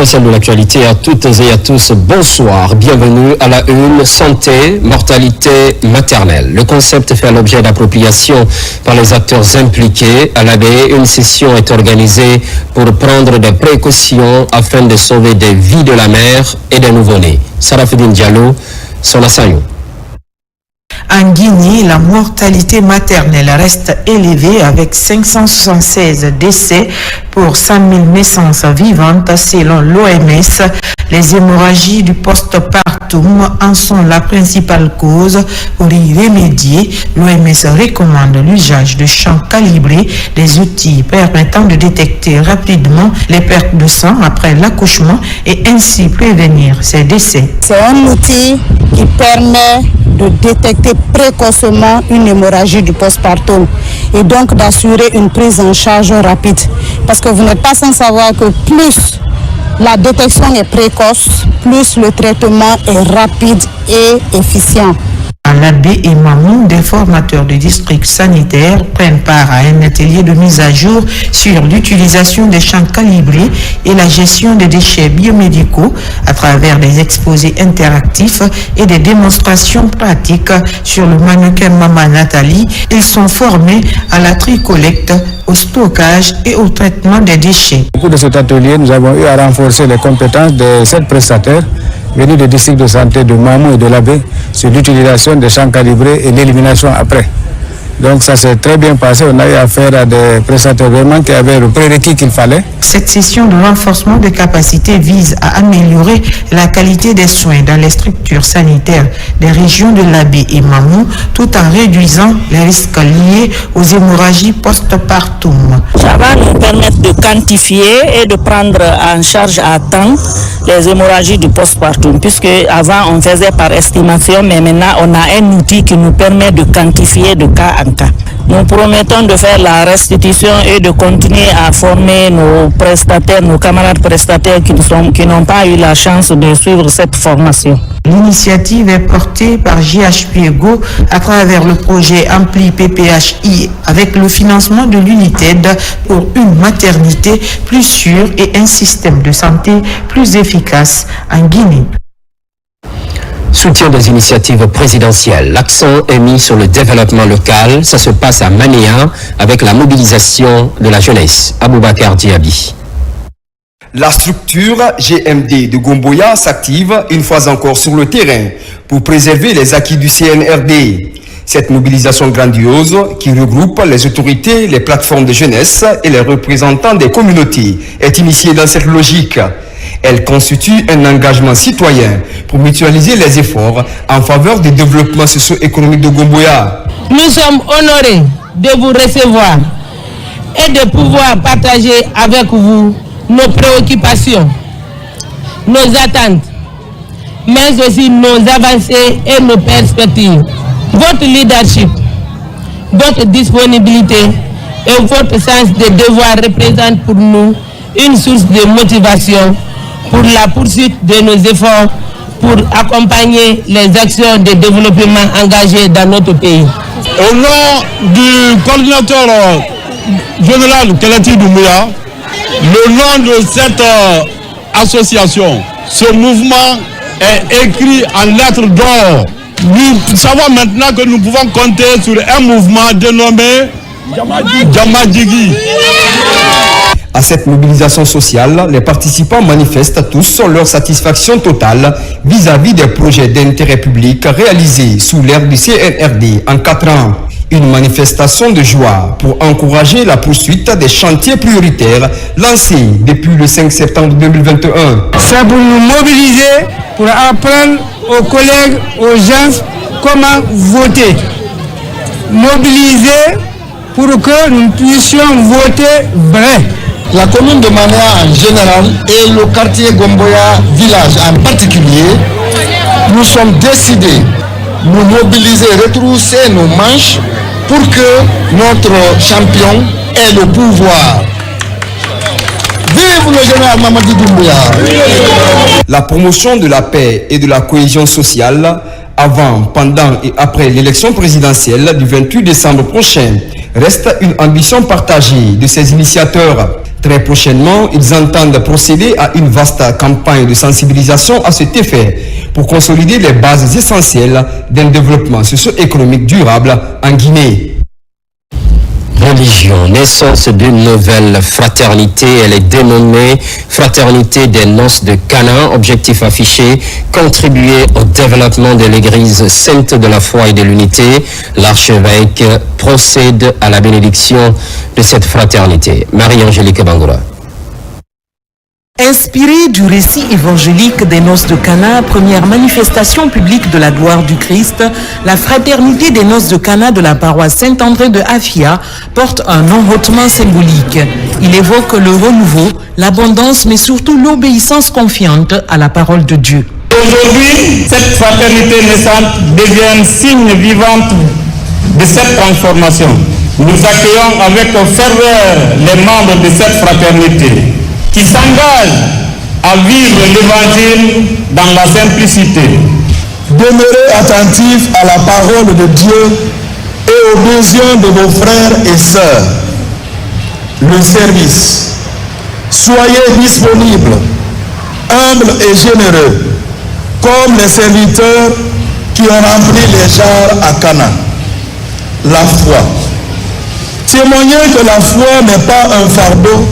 L'essentiel de l'actualité à toutes et à tous, bonsoir, bienvenue à la une, santé, mortalité maternelle. Le concept fait l'objet d'appropriation par les acteurs impliqués. À l'ABE, une session est organisée pour prendre des précautions afin de sauver des vies de la mère et des nouveau-nés. Sarafedine Diallo, Sonasayou. En Guinée, la mortalité maternelle reste élevée avec 576 décès pour 100 000 naissances vivantes selon l'OMS. Les hémorragies du postpartum en sont la principale cause. Pour y remédier, l'OMS recommande l'usage de champs calibrés, des outils permettant de détecter rapidement les pertes de sang après l'accouchement et ainsi prévenir ces décès. C'est un outil qui permet de détecter précocement une hémorragie du postpartum et donc d'assurer une prise en charge rapide. Parce que vous n'êtes pas sans savoir que plus la détection est précoce, plus le traitement est rapide et efficient. À l'ABE et Mamou, des formateurs de districts sanitaires prennent part à un atelier de mise à jour sur l'utilisation des champs calibrés et la gestion des déchets biomédicaux à travers des exposés interactifs et des démonstrations pratiques sur le mannequin Maman Nathalie. Ils sont formés à la tricollecte, au stockage et au traitement des déchets. Au cours de cet atelier, nous avons eu à renforcer les compétences de 7 prestataires venus des districts de santé de Mamou et de l'ABE sur l'utilisation des champs calibrés et l'élimination après. Donc ça s'est très bien passé, on a eu affaire à des prestataires vraiment qui avaient le prérequis qu'il fallait. Cette session de renforcement des capacités vise à améliorer la qualité des soins dans les structures sanitaires des régions de l'ABE et Mamou tout en réduisant les risques liés aux hémorragies postpartum. Ça va nous permettre de quantifier et de prendre en charge à temps les hémorragies du postpartum, puisque avant on faisait par estimation, mais maintenant on a un outil qui nous permet de quantifier de cas en cas. Nous promettons de faire la restitution et de continuer à former nos prestataires, nos camarades prestataires qui n'ont pas eu la chance de suivre cette formation. L'initiative est portée par JHP Ego à travers le projet Ampli PPHI avec le financement de l'UNITED pour une maternité plus sûre et un système de santé plus efficace en Guinée. Soutien des initiatives présidentielles. L'accent est mis sur le développement local. Ça se passe à Manéa avec la mobilisation de la jeunesse. Aboubakar Diaby. La structure GMD de Gomboya s'active une fois encore sur le terrain pour préserver les acquis du CNRD. Cette mobilisation grandiose qui regroupe les autorités, les plateformes de jeunesse et les représentants des communautés est initiée dans cette logique. Elle constitue un engagement citoyen pour mutualiser les efforts en faveur du développement socio-économique de Gomboya. Nous sommes honorés de vous recevoir et de pouvoir partager avec vous nos préoccupations, nos attentes, mais aussi nos avancées et nos perspectives. Votre leadership, votre disponibilité et votre sens de devoir représentent pour nous une source de motivation pour la poursuite de nos efforts pour accompagner les actions de développement engagées dans notre pays. Au nom du coordinateur général Keleti Doumbouya, le nom de cette association, ce mouvement est écrit en lettres d'or. Nous savons maintenant que nous pouvons compter sur un mouvement dénommé Jamadjigi. À cette mobilisation sociale, les participants manifestent tous leur satisfaction totale vis-à-vis des projets d'intérêt public réalisés sous l'ère du CNRD en 4 ans. Une manifestation de joie pour encourager la poursuite des chantiers prioritaires lancés depuis le 5 septembre 2021. C'est pour nous mobiliser, pour apprendre aux collègues, aux gens, comment voter. Mobiliser pour que nous puissions voter vrai. La commune de Manéa en général et le quartier Gomboya village en particulier, nous sommes décidés de nous mobiliser, retrousser nos manches pour que notre champion ait le pouvoir. Vive le général Mamadi Doumbouya! La promotion de la paix et de la cohésion sociale avant, pendant et après l'élection présidentielle du 28 décembre prochain reste une ambition partagée de ses initiateurs. Très prochainement, ils entendent procéder à une vaste campagne de sensibilisation à cet effet pour consolider les bases essentielles d'un développement socio-économique durable en Guinée. Religion, naissance d'une nouvelle fraternité, elle est dénommée Fraternité des Noces de Cana. Objectif affiché, contribuer au développement de l'Église sainte de la foi et de l'unité. L'archevêque procède à la bénédiction de cette fraternité. Marie-Angélique Bangoura. Inspiré du récit évangélique des Noces de Cana, première manifestation publique de la gloire du Christ, la fraternité des Noces de Cana de la paroisse Saint-André de Afia porte un nom hautement symbolique. Il évoque le renouveau, l'abondance, mais surtout l'obéissance confiante à la parole de Dieu. Aujourd'hui, cette fraternité naissante devient signe vivant de cette transformation. Nous accueillons avec ferveur les membres de cette fraternité qui s'engagent à vivre l'Évangile dans la simplicité. Demeurez attentifs à la parole de Dieu et aux besoins de vos frères et sœurs. Le service. Soyez disponibles, humbles et généreux, comme les serviteurs qui ont rempli les jarres à Cana. La foi. Témoignez que la foi n'est pas un fardeau,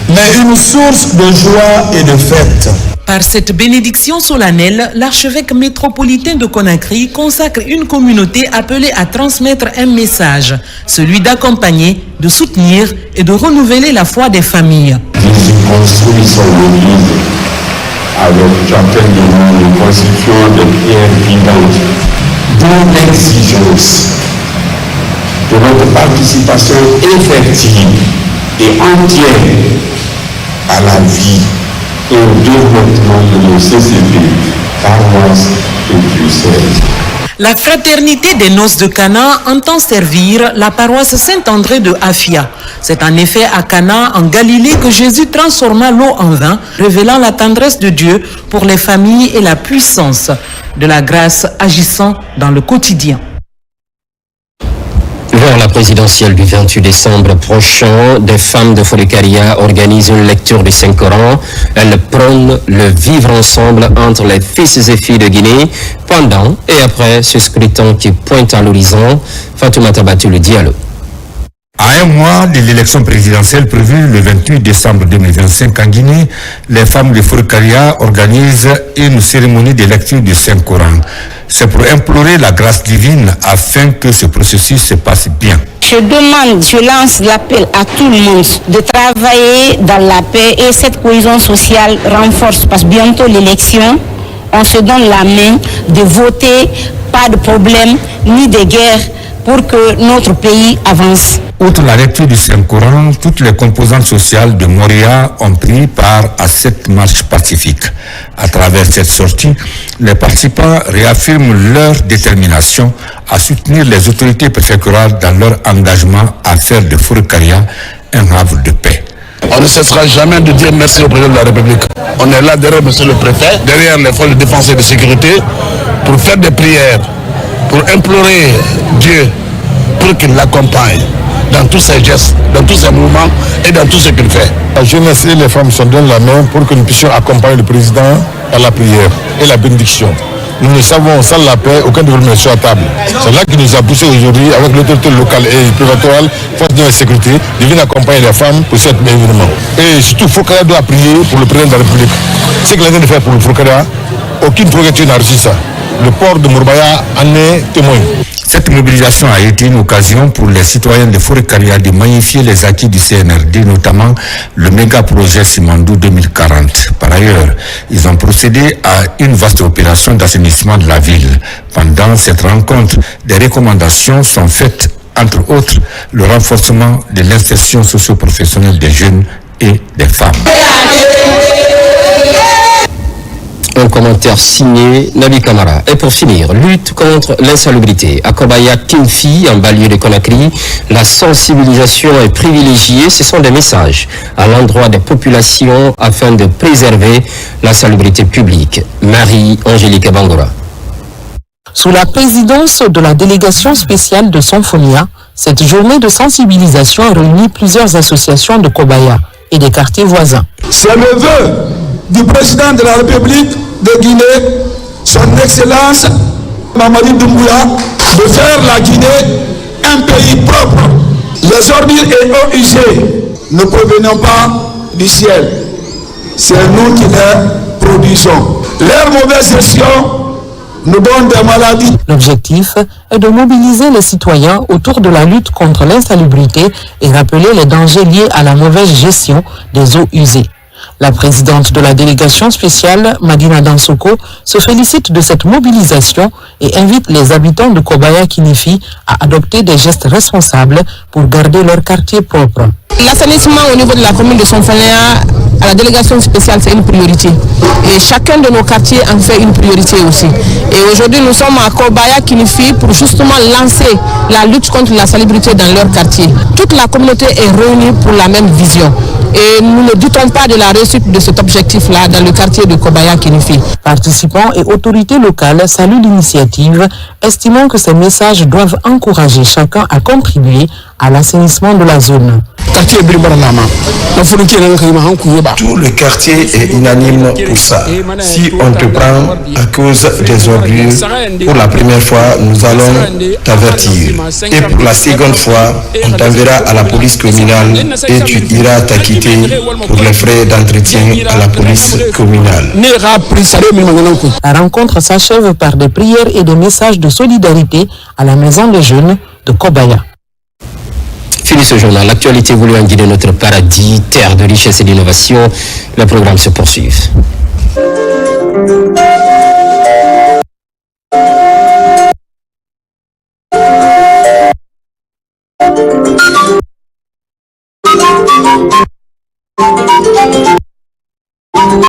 mais une source de joie et de fête. Par cette bénédiction solennelle, l'archevêque métropolitain de Conakry consacre une communauté appelée à transmettre un message, celui d'accompagner, de soutenir et de renouveler la foi des familles. Nous construisons l'Église avec certainement les constituants de pierres vivantes, dont l'exigence de notre participation effective et entière à la vie et au développement de nos CCP, paroisses et diocèses. La fraternité des Noces de Cana entend servir la paroisse Saint-André de Afia. C'est en effet à Cana, en Galilée, que Jésus transforma l'eau en vin, révélant la tendresse de Dieu pour les familles et la puissance de la grâce agissant dans le quotidien. Vers la présidentielle du 28 décembre prochain, des femmes de Forikaria organisent une lecture du Saint-Coran. Elles prônent le vivre ensemble entre les fils et filles de Guinée pendant et après ce scrutin qui pointe à l'horizon. Fatoumata Batou, le dialogue. À un mois de l'élection présidentielle prévue le 28 décembre 2025 en Guinée, les femmes de Forikaria organisent une cérémonie de lecture du Saint-Coran. C'est pour implorer la grâce divine afin que ce processus se passe bien. Je lance l'appel à tout le monde de travailler dans la paix et cette cohésion sociale renforce parce que bientôt l'élection, on se donne la main de voter, pas de problème ni de guerre pour que notre pays avance. Outre la lecture du Saint-Coran, toutes les composantes sociales de Moria ont pris part à cette marche pacifique. À travers cette sortie, les participants réaffirment leur détermination à soutenir les autorités préfectorales dans leur engagement à faire de Forikaria un havre de paix. On ne cessera jamais de dire merci au président de la République. On est là derrière monsieur le préfet, derrière les forces de défense et de sécurité, pour faire des prières, pour implorer Dieu pour qu'il l'accompagne dans tous ses gestes, dans tous ses mouvements et dans tout ce qu'il fait. La jeunesse et les femmes se donnent la main pour que nous puissions accompagner le président à la prière et la bénédiction. Nous ne savons, sans la paix, aucun développement sur la table. C'est là qui nous a poussé aujourd'hui, avec l'autorité locale et préfectorale, force de la sécurité, de venir accompagner les femmes pour cet événement. Et surtout, Forikaria doit prier pour le président de la République. Ce qu'il a de faire pour le Forikaria, aucune préfecture n'a reçu ça. Le port de Mourbaya en est témoin. Cette mobilisation a été une occasion pour les citoyens de Forikaria de magnifier les acquis du CNRD, notamment le méga-projet Simandou 2040. Par ailleurs, ils ont procédé à une vaste opération d'assainissement de la ville. Pendant cette rencontre, des recommandations sont faites, entre autres, le renforcement de l'insertion socio-professionnelle des jeunes et des femmes. Un commentaire signé Nabi Kamara. Et pour finir, lutte contre l'insalubrité. À Kobaya Kinfi, en banlieue de Conakry, la sensibilisation est privilégiée. Ce sont des messages à l'endroit des populations afin de préserver la salubrité publique. Marie-Angélique Bangora. Sous la présidence de la délégation spéciale de Sonfonia, cette journée de sensibilisation réunit plusieurs associations de Kobaya. et des quartiers voisins. C'est le vœu du président de la République de Guinée, son Excellence Mamadi Doumbouya, de faire la Guinée un pays propre. Les ordures et eaux usées ne provenant pas du ciel. C'est nous qui les produisons. Leur mauvaise gestion nous donne des maladies. L'objectif est de mobiliser les citoyens autour de la lutte contre l'insalubrité et rappeler les dangers liés à la mauvaise gestion des eaux usées. La présidente de la délégation spéciale, Madina Dansoko, se félicite de cette mobilisation et invite les habitants de Kobaya Kinifi à adopter des gestes responsables pour garder leur quartier propre. L'assainissement au niveau de la commune de Sonfanéa, à la délégation spéciale, c'est une priorité. Et chacun de nos quartiers en fait une priorité aussi. Et aujourd'hui, nous sommes à Kobaya Kinifi pour justement lancer la lutte contre la salubrité dans leur quartier. Toute la communauté est réunie pour la même vision. Et nous ne doutons pas de la réussite de cet objectif-là dans le quartier de Kobaya Kinifi. Participants et autorités locales saluent l'initiative, estimant que ces messages doivent encourager chacun à contribuer à l'assainissement de la zone. Tout le quartier est unanime pour ça. Si on te prend à cause des ordures, pour la première fois, nous allons t'avertir. Et pour la seconde fois, on t'enverra à la police communale et tu iras t'acquitter pour les frais d'entretien à la police communale. La rencontre s'achève par des prières et des messages de solidarité à la maison des jeunes de Kobaya. Fini ce journal. L'actualité voulue en Guinée, notre paradis, terre de richesse et d'innovation. Le programme se poursuit.